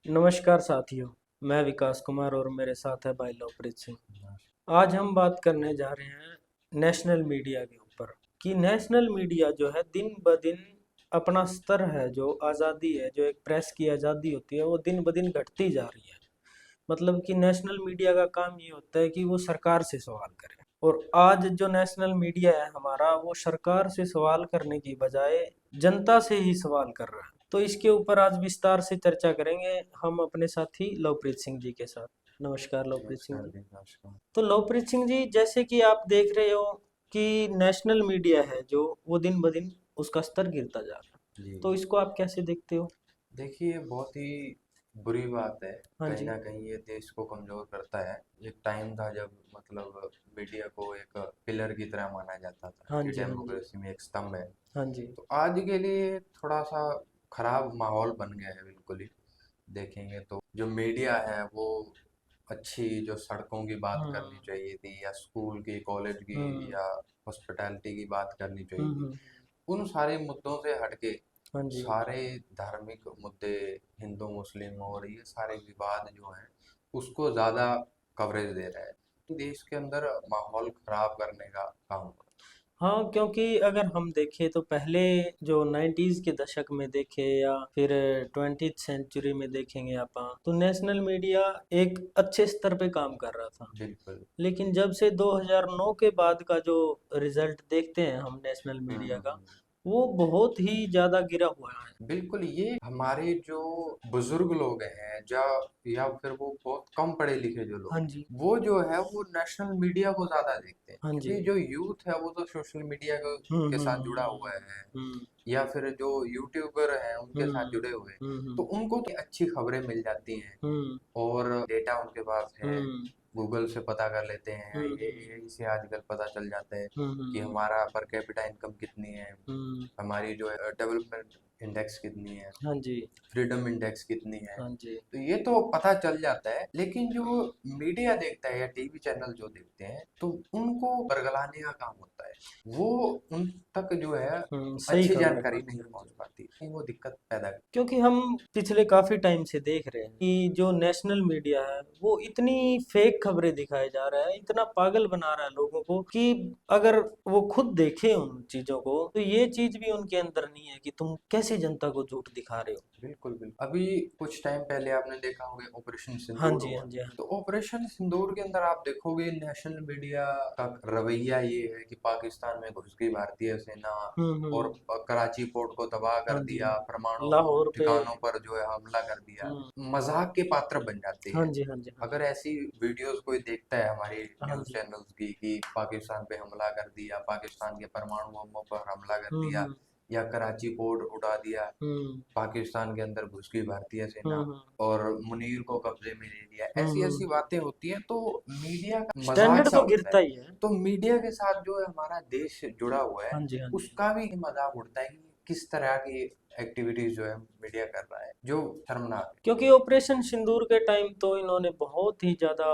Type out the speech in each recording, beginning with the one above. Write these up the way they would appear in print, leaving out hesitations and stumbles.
नमस्कार साथियों। मैं विकास कुमार और मेरे साथ है भाई लवप्रीत सिंह। आज हम बात करने जा रहे हैं नेशनल मीडिया के ऊपर कि नेशनल मीडिया जो है दिन ब दिन अपना स्तर है, जो आज़ादी है, जो एक प्रेस की आज़ादी होती है, वो दिन ब दिन घटती जा रही है। मतलब कि नेशनल मीडिया का काम ये होता है कि वो सरकार से सवाल करे, और आज जो नेशनल मीडिया है हमारा, वो सरकार से सवाल करने की बजाय जनता से ही सवाल कर रहा है। तो इसके ऊपर आज विस्तार से चर्चा करेंगे हम अपने साथी लवप्रीत सिंह जी के साथ। नमस्कार लवप्रीत सिंह नमस्कार जी। जी, नमस्कार। तो लवप्रीत सिंह जी, जैसे कि आप देख रहे हो कि नेशनल मीडिया है जो, वो दिन ब दिन उसका स्तर गिरता जा रहा है। जी, तो इसको आप कैसे देखते हो? देखिए बहुत ही बुरी बात है। हाँ कहीं जी। न कहीं ये देश को कमज़ोर करता है। एक टाइम था जब मतलब मीडिया को एक पिलर की तरह माना जाता था हाँ कि जी। हाँ जी। डेमोक्रेसी में एक स्तंभ है। हाँ जी। तो आज के लिए थोड़ा-सा खराब माहौल बन गया है बिल्कुल ही। देखेंगे तो जो मीडिया है वो अच्छी जो सड़कों की बात हम्म। करनी चाहिए थी या स्कूल की, कॉलेज की हम्म। या हॉस्पिटैलिटी की बात करनी चाहिए थी। हम्म। उन सारे मुद्दों से हटके हाँ जी। सारे धार्मिक मुद्दे, हिंदू मुस्लिम और ये सारे विवाद जो हैं उसको ज़्यादा कवरेज दे रहा है। देश के अंदर माहौल खराब करने का काम हो रहा हाँ, क्योंकि अगर हम देखें तो पहले जो 90s के दशक में देखें या फिर 20th सेंचुरी में देखेंगे अपन, तो नेशनल मीडिया एक अच्छे स्तर पे काम कर रहा था। है। बिल्कुल। लेकिन जब से 2009 के बाद का जो रिजल्ट देखते हैं हम नेशनल मीडिया का, हम्म। वो बहुत ही ज़्यादा गिरा हुआ है। बिल्कुल, ये हमारे जो बुजुर्ग लोग हैं या फिर वो बहुत कम पढ़े लिखे जो लोग हाँ हैं, जी। वो जो है वो नेशनल मीडिया को ज्यादा देखते हैं, हाँ जी। क्योंकि जो यूथ है वो तो सोशल मीडिया के साथ जुड़ा हुआ है हम्म। या फिर जो यूट्यूबर हैं उनके साथ हम्म। जुड़े हुए हैं। हम्म। तो उनको तो अच्छी खबरें मिल जाती हैं हम्म। और डेटा उनके पास है। हम्म। गूगल से पता कर लेते हैं, हम्म। ये एआई से आजकल पता चल जाता है हम्म। कि हमारा पर कैपिटा इनकम कितनी है, हम्म। हमारी जो है डेवलपमेंट इंडेक्स कितनी है, हाँ जी। फ्रीडम इंडेक्स कितनी है। हाँ जी। तो ये तो पता चल जाता है, लेकिन जो मीडिया देखता है या टीवी चैनल जो देखते हैं तो उनको बरगलाने का काम होता है। वो उन तक जो है सही अच्छी खबर है। हाँ जानकारी जी। नहीं हाँ पहुंच जी। पाती, वो दिक्कत पैदा करती क्योंकि हम पिछले काफी टाइम से देख रहे हैं कि जो नेशनल मीडिया है वो इतनी फेक खबरें दिखाए जा रहा है, इतना पागल बना रहा है लोगों को कि अगर वो खुद देखें उन चीजों को, तो ये चीज भी उनके अंदर नहीं है कि तुम कैसे जनता को झूठ दिखा रहे हो। है। बिल्कुल बिल्कुल, अभी कुछ टाइम पहले आपने देखा होगा ऑपरेशन हाँ सिंदूर जी। हाँ हुआ। जी। हाँ तो जी। ऑपरेशन सिंदूर के अंदर आप देखोगे नेशनल मीडिया का रवैया ये है कि पाकिस्तान में घुस गई भारतीय सेना और हम्म। कराची पोर्ट को तबाह हाँ कर जी। दिया, परमाणु लाहौर पे। ठिकानों पर जो है हमला कर दिया। हम्म। मजाक के पात्र बन जाते हाँ हैं। जी। हाँ जी। हाँ जी। अगर ऐसी वीडियोस कोई देखता है हमारी हाँ न्यूज़ जी। चैनल्स की कि पाकिस्तान पे हमला कर दिया, पाकिस्तान के परमाणु बमों पर हमला कर दिया हम्म। या कराची पोर्ट उड़ा दिया, हम्म। पाकिस्तान के अंदर घुस गई भारतीय सेना हम्म। और मुनीर को कब्जे में ले लिया, ऐसी हम्म। ऐसी बातें होती हैं तो मीडिया का मजाक स्टैंडर्ड सा तो उड़ता गिरता है। ही है। तो मीडिया के साथ जो है हमारा देश जुड़ा हुआ है हाँ जी। हाँ जी। उसका भी मजाक उड़ता है कि किस तरह की एक्टिविटीज जो है मीडिया कर रहा है जो शर्मनाक है। क्योंकि ऑपरेशन सिंदूर के टाइम तो इन्होंने बहुत ही ज़्यादा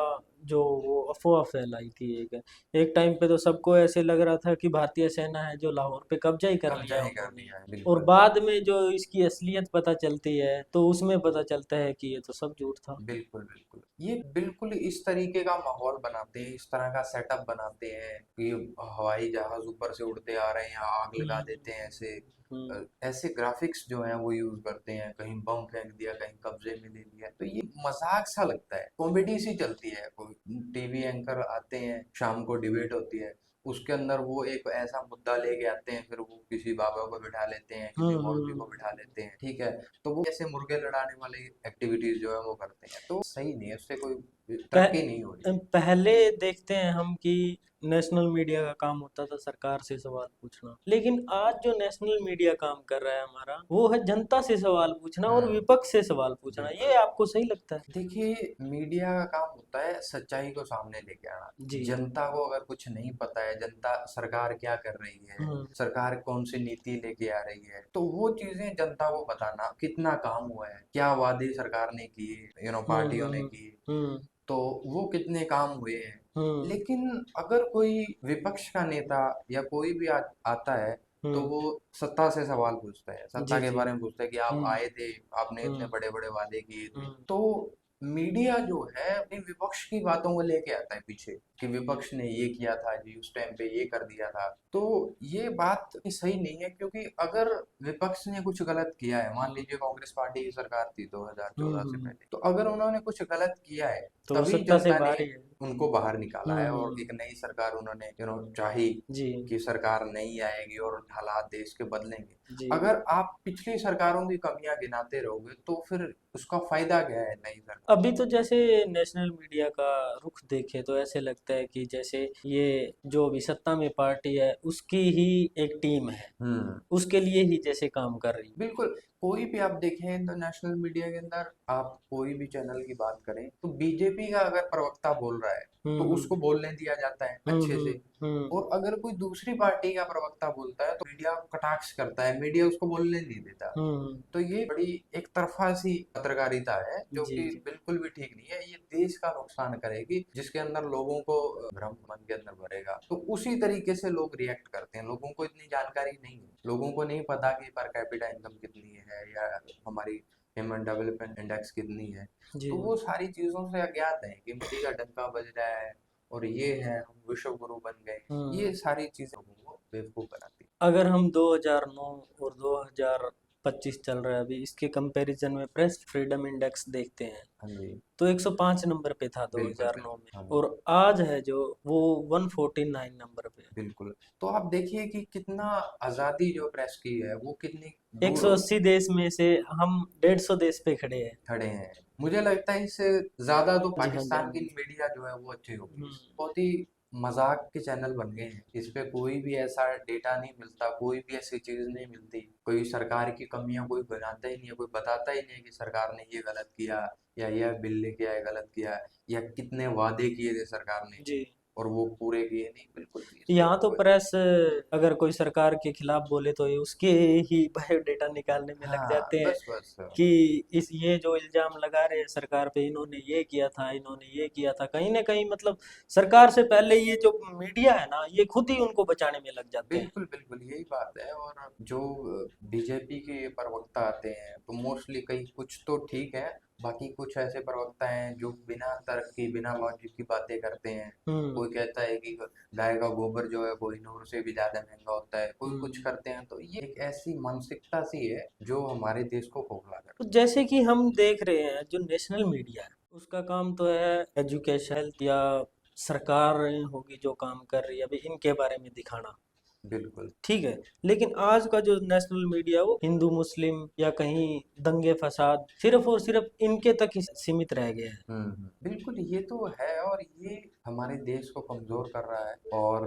जो वो अफवाह फैलाई थी। एक एक टाइम पे तो सबको ऐसे लग रहा था कि भारतीय सेना है जो लाहौर पे कब्जा ही कर कब्जा लिया ही कर उन्होंने। लिया है, और बिल्कुल। बाद में जो इसकी असलियत पता चलती है तो उसमें पता चलता है कि ये तो सब झूठ था। बिल्कुल बिल्कुल, ये बिल्कुल इस तरीके का माहौल बनाते हैं, इस तरह का सेटअप बनाते हैं कि हवाई जहाज ऊपर से उड़ते आ रहे हैं, आग लगा हम्म। देते हैं ऐसे। हम्म। ऐसे ग्राफिक्स जो हैं वो यूज करते हैं, कहीं बम फेंक दिया, कहीं कब्जे में ले लिया, तो ये मजाक सा लगता है, कॉमेडी सी चलती है। कोई टीवी एंकर आते हैं, शाम को डिबेट होती है, उसके अंदर वो एक ऐसा मुद्दा लेके आते हैं, फिर वो किसी बाबा को बिठा लेते हैं, किसी मौलवी को बिठा लेते हैं, ठीक है। तो वो ऐसे मुर्गे लड़ाने वाली एक्टिविटीज जो है वो करते हैं, तो सही नहीं है, उससे कोई पह, तरक्की नहीं हो रही। पहले देखते हैं हम कि नेशनल मीडिया का काम होता था सरकार से सवाल पूछना, लेकिन आज जो नेशनल मीडिया काम कर रहा है हमारा, वो है जनता से सवाल पूछना और हम्म। विपक्ष से सवाल पूछना। बिल्कुल। ये आपको सही लगता है? देखिए, मीडिया का काम होता है सच्चाई को सामने लेके आना। जी। जनता को अगर कुछ नहीं पता है, जनता सरकार क्या कर रही है, हम्म। सरकार कौन सी नीति लेके आ रही है, तो वो चीजें जनता को बताना, कितना काम हुआ है, क्या वादे सरकार ने किए, हम्म। पार्टियों ने हम्म। किए, हम्म। तो वो कितने काम हुए हैं। हम्म। लेकिन अगर कोई विपक्ष का नेता या कोई भी आता है तो हम्म। वो सत्ता से सवाल पूछता है, सत्ता जी के जी। बारे में पूछता है कि आप हम्म। आए थे, आपने इतने हम्म। बड़े बड़े वादे किए थे। हम्म। तो मीडिया जो है अपनी विपक्ष की बातों को लेके आता है पीछे, कि विपक्ष ने ये किया था जी, उस टाइम पे ये कर दिया था। तो ये बात सही नहीं है, क्योंकि अगर विपक्ष ने कुछ गलत किया है, मान हम्म। लीजिए कांग्रेस पार्टी की सरकार थी 2014 से हम्म। पहले, तो अगर उन्होंने कुछ गलत किया है, तो वो तभी सत्ता से जनता ने बाहर ही है। उनको बाहर निकाला है और हम्म। एक नई सरकार उन्होंने चाही जी कि सरकार नई आएगी और हालात देश के बदलेंगे। जी। अगर आप पिछली सरकारों की कमियां गिनाते रहोगे तो फिर उसका फायदा क्या है नई सरकार। अभी तो जैसे नेशनल मीडिया का रुख देखे तो ऐसे लगता है कि जैसे ये जो अभी सत्ता में पार्टी है उसकी ही एक टीम है, हम्म। उसके लिए ही जैसे काम कर रही है। बिल्कुल, कोई भी आप देखें तो नेशनल मीडिया के अंदर आप कोई भी चैनल की बात करें तो बीजेपी का अगर प्रवक्ता बोल रहा है तो हम्म। उसको बोलने दिया जाता है हम्म। अच्छे से। हम्म। और अगर कोई दूसरी पार्टी का प्रवक्ता बोलता है तो मीडिया कटाक्ष करता है, मीडिया उसको बोलने नहीं देता। हम्म। तो ये बड़ी एक तरफा सी पत्रकारिता है, जो जी कि जी। बिल्कुल भी ठीक नहीं है। ये देश का नुकसान करेगी, जिसके अंदर लोगों को भ्रम मन के अंदर भरेगा, तो उसी तरीके से लोग रिएक्ट करते हैं। लोगों को इतनी जानकारी नहीं है, लोगों को नहीं पता कि पर कैपिटा इनकम कितनी है या हमारी ह्यूमन डेवलपमेंट इंडेक्स कितनी है। जी। तो वो सारी चीजों से अज्ञात है कि मोदी का डंका बज रहा है और ये है हम विश्व गुरु बन गए। हम्म। ये सारी चीजें लोगों को बेवकूफ बनाती अगर हम 2009 और 2025 चल रहा है अभी, इसके कंपैरिजन में प्रेस फ्रीडम इंडेक्स देखते हैं है। हाँ जी। तो 105 नंबर पे था बिल्कुल 2009 में, बिल्कुल। हाँ जी। और आज है जो वो 149 नंबर पे है। बिल्कुल। तो आप देखिए कि कितना आज़ादी जो प्रेस की है वो कितनी दूर 180 देश में से हम 150 देश पे खड़े हैं। खड़े हैं। मुझे लगता है इससे ज़्यादा तो जी हाँ जी हाँ पाकिस्तान की जी। मीडिया जो है वो अच्छी होगी। हम्म। बहुत ही मज़ाक के चैनल बन गए हैं। इस पे कोई भी ऐसा डेटा नहीं मिलता, कोई भी ऐसी चीज़ नहीं मिलती। कोई सरकार की कमियां कोई बनाता ही नहीं है, कोई बताता ही नहीं है कि सरकार ने ये गलत किया या यह बिल लेके आए गलत किया, या कितने वादे किए थे सरकार ने जी। और वो पूरे किए नहीं। बिल्कुल भी इस पे यहाँ तो कोई। प्रेस अगर कोई सरकार के खिलाफ बोले तो ये उसके ही बायोडेटा निकालने में लग हाँ, जाते हैं बस बस। कि इस ये जो इल्जाम लगा रहे हैं सरकार पे, इन्होंने ये किया था, इन्होंने ये किया था, कहीं ना कहीं मतलब सरकार से पहले ये जो मीडिया है ना ये खुद ही उनको बचाने में लग जाते हैं। बिल्कुल बिल्कुल यही बात है। और जो बीजेपी के प्रवक्ता आते हैं तो मोस्टली कई कुछ तो ठीक है, बाकी कुछ ऐसे प्रवक्ता हैं जो बिना तर्क की बिना लॉजिक की बातें करते हैं। हम्म। कोई कहता है कि गाय का गोबर जो है कोहिनूर से भी ज्यादा महंगा होता है, कोई कुछ हम्म। करते हैं। तो ये एक ऐसी मानसिकता सी है जो हमारे देश को खोखला तो करती जैसे कि हम देख रहे हैं जो नेशनल मीडिया है उसका काम तो है एजुकेशन या सरकार होगी जो काम कर रही है अभी इनके बारे में दिखाना, है। बिल्कुल। ठीक है। लेकिन आज का जो नेशनल मीडिया है वो हिंदू मुस्लिम या कहीं दंगे फसाद सिर्फ और सिर्फ इनके तक ही सीमित रह गया है। बिल्कुल ये तो है। और ये हमारे देश को कमजोर कर रहा है। और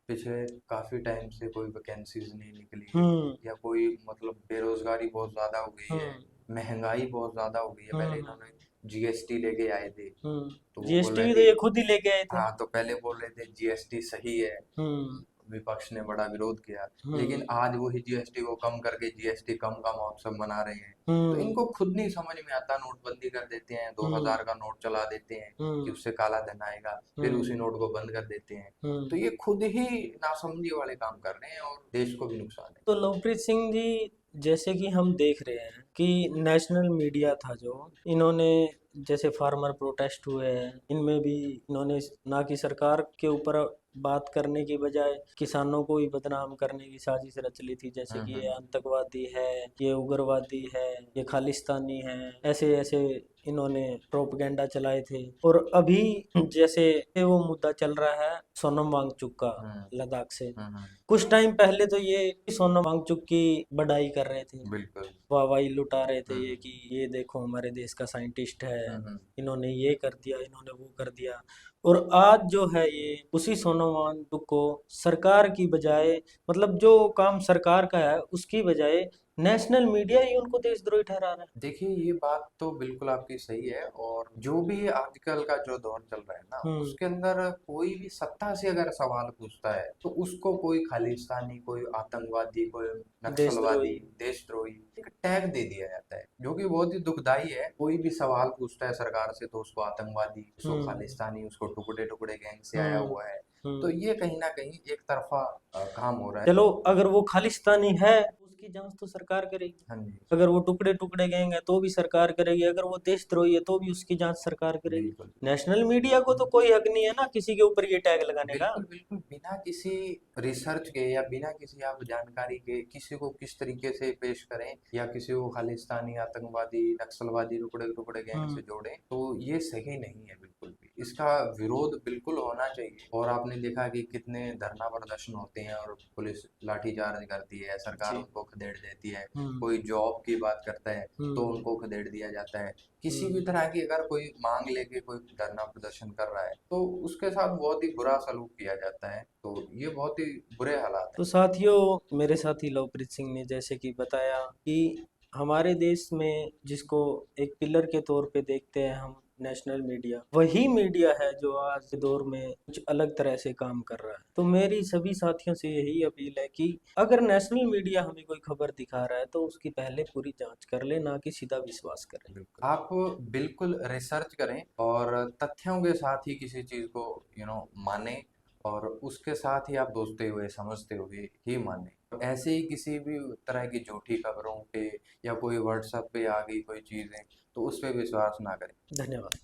पिछले काफी टाइम से कोई वैकेंसीज नहीं निकली है, हम्म। या कोई मतलब बेरोजगारी बहुत ज्यादा हो गई है, हम्म। महंगाई बहुत ज्यादा हो गई है। पहले हम्म। इन्होंने जीएसटी लेके आए थे, तो वो बोल जीएसटी रहे भी तो थे। ये खुद ही लेके आए थे। हाँ, तो पहले बोल रहे थे जीएसटी सही है, हम्म। विपक्ष ने बड़ा विरोध किया। लेकिन हम्म। आज वही जीएसटी को कम करके जीएसटी कम का महोत्सव मना रहे हैं। तो हम्म। इनको खुद नहीं समझ में आता, नोटबंदी कर देते हैं, हम्म। 2000 का नोट चला देते हैं कि हम्म। उससे काला धन आएगा, फिर हम्म। उसी नोट को बंद कर देते हैं। हम्म। तो ये खुद ही नासमझी वाले काम कर रहे हैं और देश को भी नुकसान है। तो लवप्रीत सिंह जी, जैसे कि हम देख रहे हैं कि नेशनल मीडिया था जो इन्होंने जैसे फार्मर प्रोटेस्ट हुए हैं इनमें भी इन्होंने ना कि सरकार के ऊपर बात करने की बजाय किसानों को ही बदनाम करने की साजिश रच ली थी, जैसे कि ये हम्म। आतंकवादी है, ये उग्रवादी है, ये खालिस्तानी है, ऐसे ऐसे इन्होंने प्रोपगेंडा चलाए थे। और अभी जैसे वो मुद्दा चल रहा है सोनम वांगचुक का, हम्म। लद्दाख से हम्म। कुछ टाइम पहले तो ये सोनम वांगचुक की बढ़ाई कर रहे थे, बिल्कुल। वाहवाही लुटा रहे थे हम्म। ये कि ये देखो हमारे देश का साइंटिस्ट है, हम्म। इन्होंने ये कर दिया, इन्होंने वो कर दिया। और आज जो है ये उसी सोनम वांगचुक को सरकार की बजाय, मतलब जो काम सरकार का है उसकी बजाय नेशनल मीडिया ही उनको देशद्रोही ठहरा रहा है। देखिए ये बात तो बिल्कुल आपकी सही है। और जो भी आजकल का जो दौर चल रहा है ना, हम्म। उसके अंदर कोई भी सत्ता से अगर सवाल पूछता है तो उसको कोई खालिस्तानी, कोई आतंकवादी, कोई देशद्रोही। नक्सलवादी, देशद्रोही एक टैग दे दिया जाता है, जो कि बहुत ही दुखदाई है। कोई भी सवाल पूछता है सरकार से तो उसको आतंकवादी, उसको हम्म। खालिस्तानी, उसको टुकड़े टुकड़े गैंग से आया हुआ है। तो ये कहीं ना कहीं एक तरफा काम हो रहा है। चलो, अगर वो खालिस्तानी है उसकी जांच तो सरकार करेगी, हाँ जी, अगर वो टुकड़े टुकड़े गैंग है तो भी सरकार करेगी, अगर वो देशद्रोही है तो भी उसकी जांच सरकार करेगी। बिल्कुल नेशनल मीडिया को तो कोई हक नहीं है ना किसी के ऊपर ये टैग लगाने का। बिल्कुल बिल्कुल बिना किसी रिसर्च के या बिना किसी आप जानकारी के किसी को किस तरीके से पेश करें या किसी को खालिस्तानी आतंकवादी नक्सलवादी टुकड़े टुकड़े गैंग से जोड़ें, तो ये सही नहीं है बिल्कुल भी। इसका विरोध बिल्कुल होना चाहिए। और आपने देखा कि कितने धरना प्रदर्शन होते हैं और पुलिस लाठीचार्ज करती है, सरकार जी। उनको खदेड़ देती है। कोई जॉब की बात करता है तो उनको खदेड़ दिया जाता है। किसी भी तरह की अगर कोई मांग लेके कोई धरना प्रदर्शन कर रहा है तो उसके साथ बहुत ही बुरा सलूक किया जाता है। तो ये बहुत ही बुरे हालात तो हैं। साथियों, मेरे साथी लवप्रीत सिंह ने जैसे कि बताया कि हमारे देश में जिसको एक पिलर के तौर पे देखते हैं हम, नेशनल मीडिया, वही मीडिया है जो आज के दौर में कुछ अलग तरह से काम कर रहा है। तो मेरी सभी साथियों से यही अपील है कि अगर नेशनल मीडिया हमें कोई खबर दिखा रहा है तो उसकी पहले पूरी जांच कर ले, ना कि सीधा विश्वास करें। बिल्कुल आप बिल्कुल रिसर्च करें और तथ्यों के साथ ही किसी चीज को माने और उसके साथ ही आप दोस्ते हुए समझते हुए ही माने। तो ऐसे ही किसी भी तरह की झूठी खबरों पे या कोई व्हाट्सएप पे आ गई कोई चीजें तो उस पे विश्वास ना करें। धन्यवाद।